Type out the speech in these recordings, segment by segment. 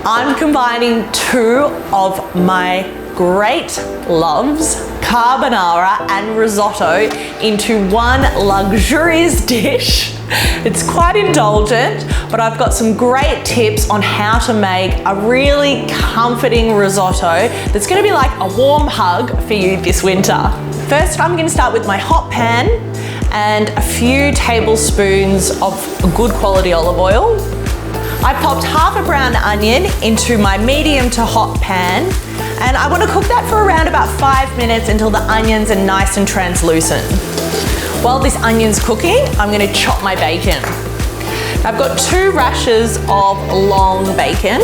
I'm combining two of my great loves, carbonara and risotto, into one luxurious dish. It's quite indulgent, but I've got some great tips on how to make a really comforting risotto that's gonna be like a warm hug for you this winter. First, I'm gonna start with my hot pan and a few tablespoons of good quality olive oil. I popped half a brown onion into my medium to hot pan, and I want to cook that for around about 5 minutes until the onions are nice and translucent. While this onion's cooking, I'm going to chop my bacon. I've got 2 rashers of long bacon.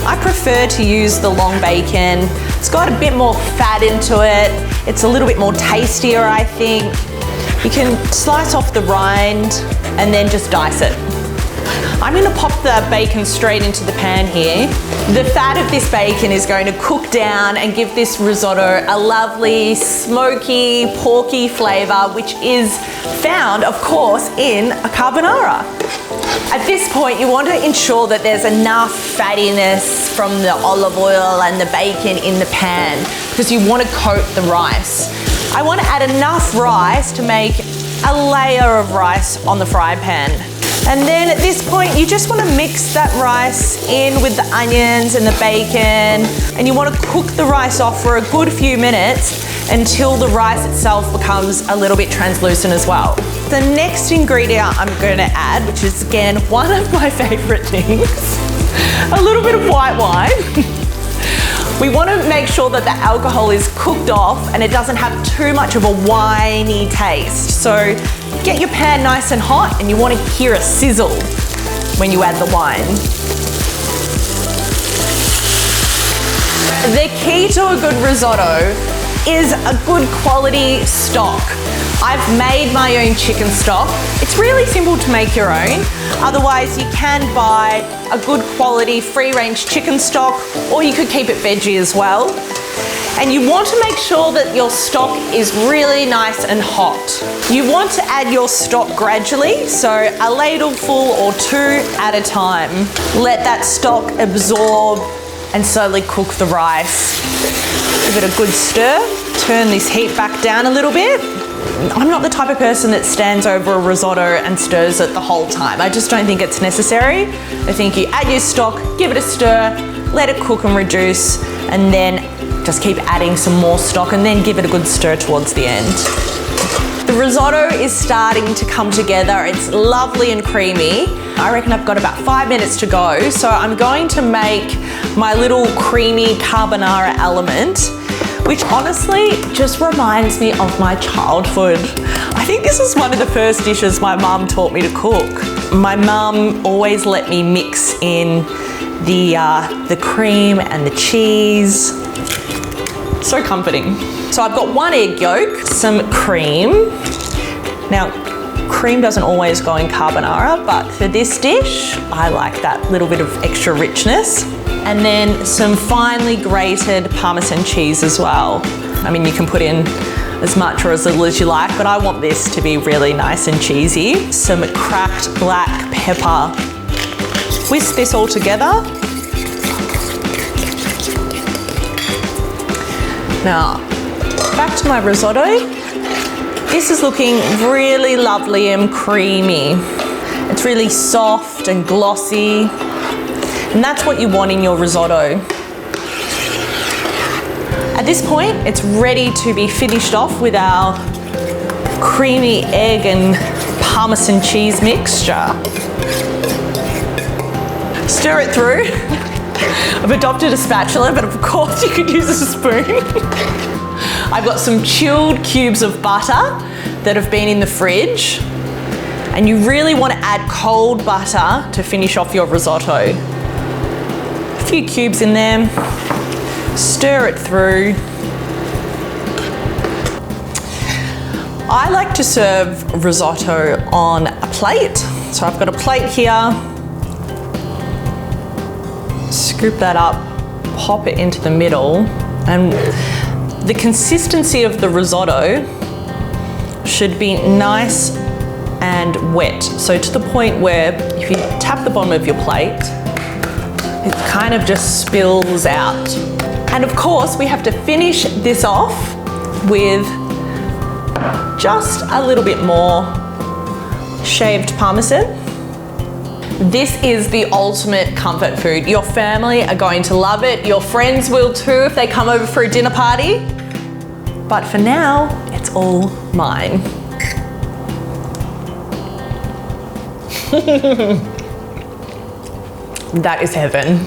I prefer to use the long bacon. It's got a bit more fat into it. It's a little bit more tastier, I think. You can slice off the rind and then just dice it. I'm going to pop the bacon straight into the pan here. The fat of this bacon is going to cook down and give this risotto a lovely, smoky, porky flavour, which is found, of course, in a carbonara. At this point, you want to ensure that there's enough fattiness from the olive oil and the bacon in the pan, because you want to coat the rice. I want to add enough rice to make a layer of rice on the fry pan. And then at this point, you just want to mix that rice in with the onions and the bacon, and you want to cook the rice off for a good few minutes until the rice itself becomes a little bit translucent as well. The next ingredient I'm going to add, which is again one of my favorite things, a little bit of white wine. We want to make sure that the alcohol is cooked off and it doesn't have too much of a winey taste. So get your pan nice and hot, and you want to hear a sizzle when you add the wine. The key to a good risotto is a good quality stock. I've made my own chicken stock. It's really simple to make your own. Otherwise, you can buy a good quality free-range chicken stock, or you could keep it veggie as well. And you want to make sure that your stock is really nice and hot. You want to add your stock gradually, so a ladleful or 2 at a time. Let that stock absorb and slowly cook the rice. Give it a good stir. Turn this heat back down a little bit. I'm not the type of person that stands over a risotto and stirs it the whole time. I just don't think it's necessary. I think you add your stock, give it a stir, let it cook and reduce, and then just keep adding some more stock, and then give it a good stir towards the end. The risotto is starting to come together. It's lovely and creamy. I reckon I've got about 5 minutes to go, so I'm going to make my little creamy carbonara element, which honestly just reminds me of my childhood. I think this is one of the first dishes my mum taught me to cook. My mum always let me mix in the cream and the cheese. So comforting. So I've got 1 egg yolk, some cream. Now, cream doesn't always go in carbonara, but for this dish, I like that little bit of extra richness. And then some finely grated Parmesan cheese as well. I mean, you can put in as much or as little as you like, but I want this to be really nice and cheesy. Some cracked black pepper. Whisk this all together. Now, back to my risotto. This is looking really lovely and creamy. It's really soft and glossy, and that's what you want in your risotto. At this point, it's ready to be finished off with our creamy egg and Parmesan cheese mixture. Stir it through. I've adopted a spatula, but of course you could use a spoon. I've got some chilled cubes of butter that have been in the fridge, and you really want to add cold butter to finish off your risotto. A few cubes in there, stir it through. I like to serve risotto on a plate. So I've got a plate here. Scoop that up, pop it into the middle, and the consistency of the risotto should be nice and wet. So to the point where if you tap the bottom of your plate, it kind of just spills out. And of course, we have to finish this off with just a little bit more shaved parmesan. This is the ultimate comfort food. Your family are going to love it. Your friends will too if they come over for a dinner party. But for now, it's all mine. That is heaven.